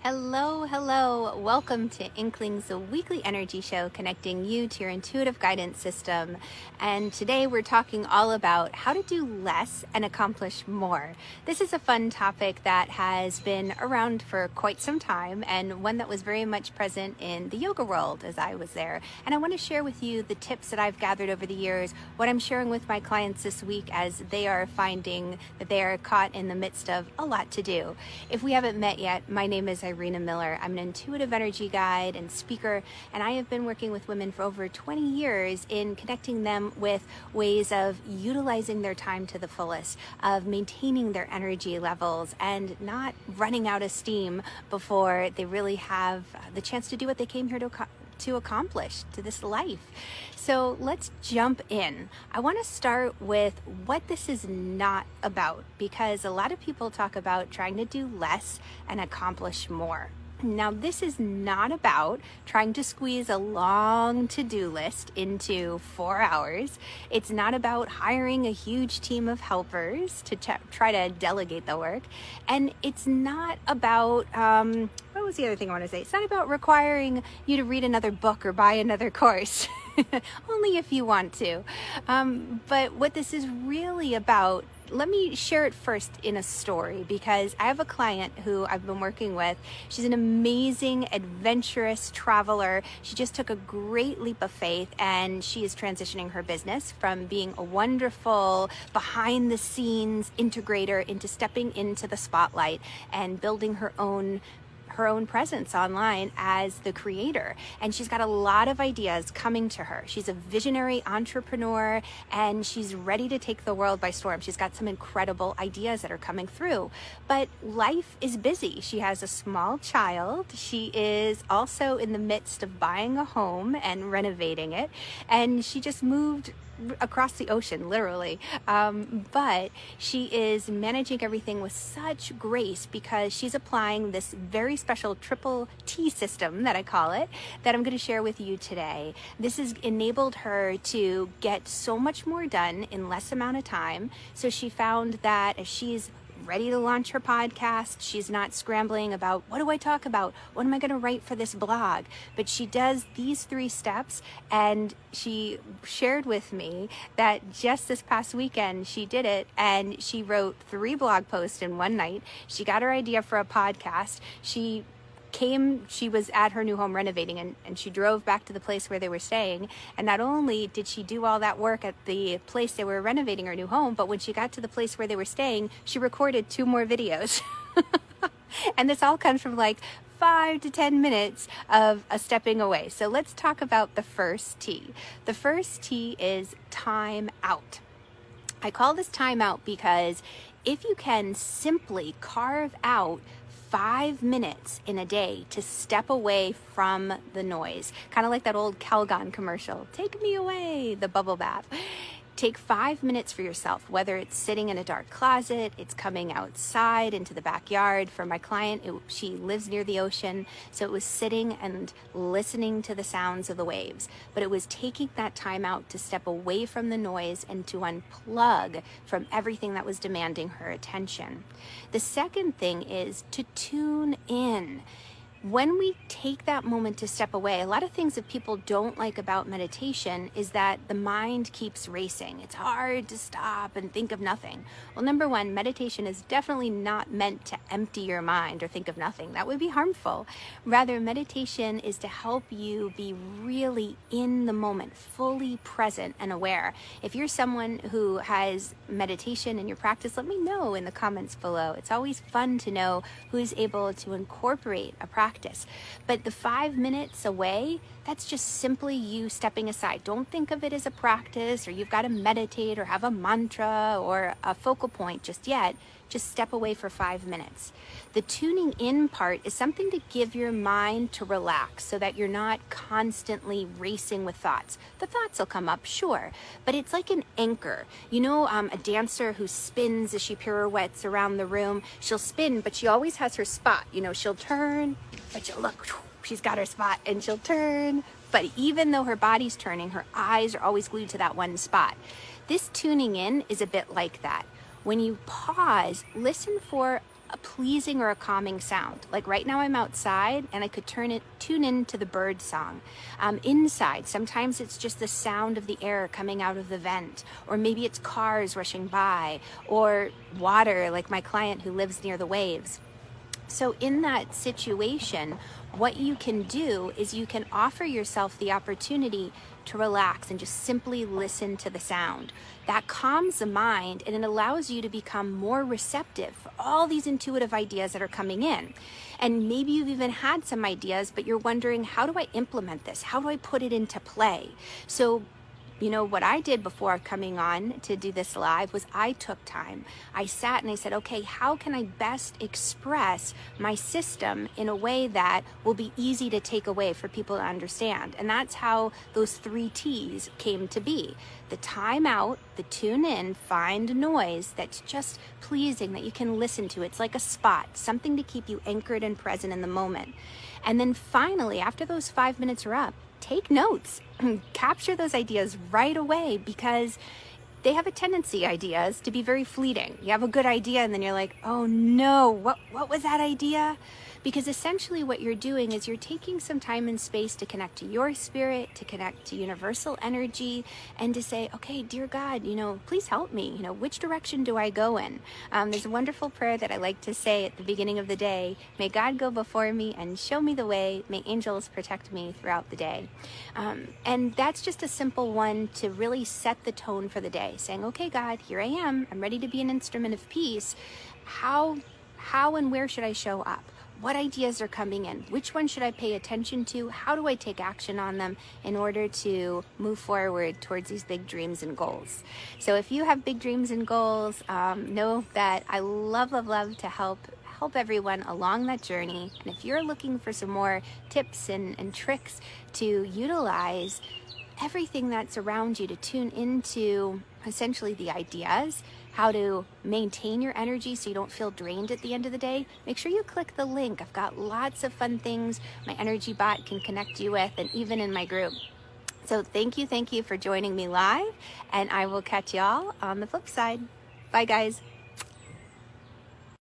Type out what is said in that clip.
Hello, hello. Welcome to Inklings, a weekly energy show connecting you to your intuitive guidance system. And today we're talking all about how to do less and accomplish more. This is a fun topic that has been around for quite some time and one that was very much present in the yoga world as I was there. And I want to share with you the tips that I've gathered over the years, what I'm sharing with my clients this week as they are finding that they are caught in the midst of a lot to do. If we haven't met yet, my name is Irena. I'm an intuitive energy guide and speaker, and I have been working with women for over 20 years in connecting them with ways of utilizing their time to the fullest, of maintaining their energy levels and not running out of steam before they really have the chance to do what they came here to accomplish, to this life. So let's jump in. I want to start with what this is not about, because a lot of people talk about trying to do less and accomplish more. Now, this is not about trying to squeeze a long to-do list into 4 hours. It's not about hiring a huge team of helpers to try to delegate the work. And it's not about, what was the other thing I want to say? It's not about requiring you to read another book or buy another course. Only if you want to. But what this is really about, let me share it first in a story, because I have a client who I've been working with. She's an amazing, adventurous traveler. She just took a great leap of faith, and she is transitioning her business from being a wonderful behind-the-scenes integrator into stepping into the spotlight and building her own presence online as the creator. And she's got a lot of ideas coming to her. She's a visionary entrepreneur, and she's ready to take the world by storm. She's got some incredible ideas that are coming through, but life is busy. She has a small child. She is also in the midst of buying a home and renovating it. And she just moved across the ocean, literally. But she is managing everything with such grace because she's applying this very special triple T system, that I call it, that I'm going to share with you today. This has enabled her to get so much more done in less amount of time. So she found that as she's ready to launch her podcast, she's not scrambling about, what do I talk about? What am I going to write for this blog? But she does these 3 steps, and she shared with me that just this past weekend she did it, and she wrote 3 blog posts in one night. She got her idea for a podcast. She was at her new home renovating, and she drove back to the place where they were staying. And not only did she do all that work at the place they were renovating her new home, but when she got to the place where they were staying, she recorded 2 more videos. And this all comes from like 5 to 10 minutes of a stepping away. So let's talk about the first T. The first T is time out. I call this time out because if you can simply carve out 5 minutes in a day to step away from the noise, kind of like that old Calgon commercial, take me away, the bubble bath. Take 5 minutes for yourself, whether it's sitting in a dark closet, it's coming outside into the backyard. For my client, she lives near the ocean, so it was sitting and listening to the sounds of the waves. But it was taking that time out to step away from the noise and to unplug from everything that was demanding her attention. The second thing is to tune in. When we take that moment to step away, a lot of things that people don't like about meditation is that the mind keeps racing. It's hard to stop and think of nothing. Well, number one, meditation is definitely not meant to empty your mind or think of nothing. That would be harmful. Rather, meditation is to help you be really in the moment, fully present and aware. If you're someone who has meditation in your practice, let me know in the comments below. It's always fun to know who's able to incorporate a practice. But the 5 minutes away, that's just simply you stepping aside. Don't think of it as a practice or you've got to meditate or have a mantra or a focal point just yet. Just step away for 5 minutes. The tuning in part is something to give your mind to relax so that you're not constantly racing with thoughts. The thoughts will come up, sure, but it's like an anchor. You know, a dancer who spins as she pirouettes around the room, she'll spin, but she always has her spot. You know, she'll turn, but you'll look, she's got her spot, and she'll turn. But even though her body's turning, her eyes are always glued to that one spot. This tuning in is a bit like that. When you pause, listen for a pleasing or a calming sound. Like right now I'm outside and I could tune into the bird song. Inside, sometimes it's just the sound of the air coming out of the vent, or maybe it's cars rushing by, or water, like my client who lives near the waves. So in that situation, what you can do is you can offer yourself the opportunity to relax and just simply listen to the sound. That calms the mind and it allows you to become more receptive for all these intuitive ideas that are coming in. And maybe you've even had some ideas, but you're wondering, how do I implement this? How do I put it into play? So what I did before coming on to do this live was I took time. I sat and I said, okay, how can I best express my system in a way that will be easy to take away for people to understand? And that's how those 3 T's came to be. The time out, the tune in, find noise that's just pleasing, that you can listen to. It's like a spot, something to keep you anchored and present in the moment. And then finally, after those 5 minutes are up, take notes, capture those ideas right away, because they have a tendency, ideas, to be very fleeting. You have a good idea and then you're like, oh no, what was that idea? Because essentially what you're doing is you're taking some time and space to connect to your spirit, to connect to universal energy, and to say, okay, dear God, please help me. Which direction do I go in? There's a wonderful prayer that I like to say at the beginning of the day. May God go before me and show me the way. May angels protect me throughout the day. And that's just a simple one to really set the tone for the day, saying, okay, God, here I am. I'm ready to be an instrument of peace. How and where should I show up? What ideas are coming in? Which one should I pay attention to? How do I take action on them in order to move forward towards these big dreams and goals? So if you have big dreams and goals, know that I love to help everyone along that journey. And if you're looking for some more tips and tricks to utilize everything that's around you to tune into essentially the ideas, how to maintain your energy so you don't feel drained at the end of the day, make sure you click the link. I've got lots of fun things my energy bot can connect you with, and even in my group. So thank you for joining me live, and I will catch y'all on the flip side. Bye guys.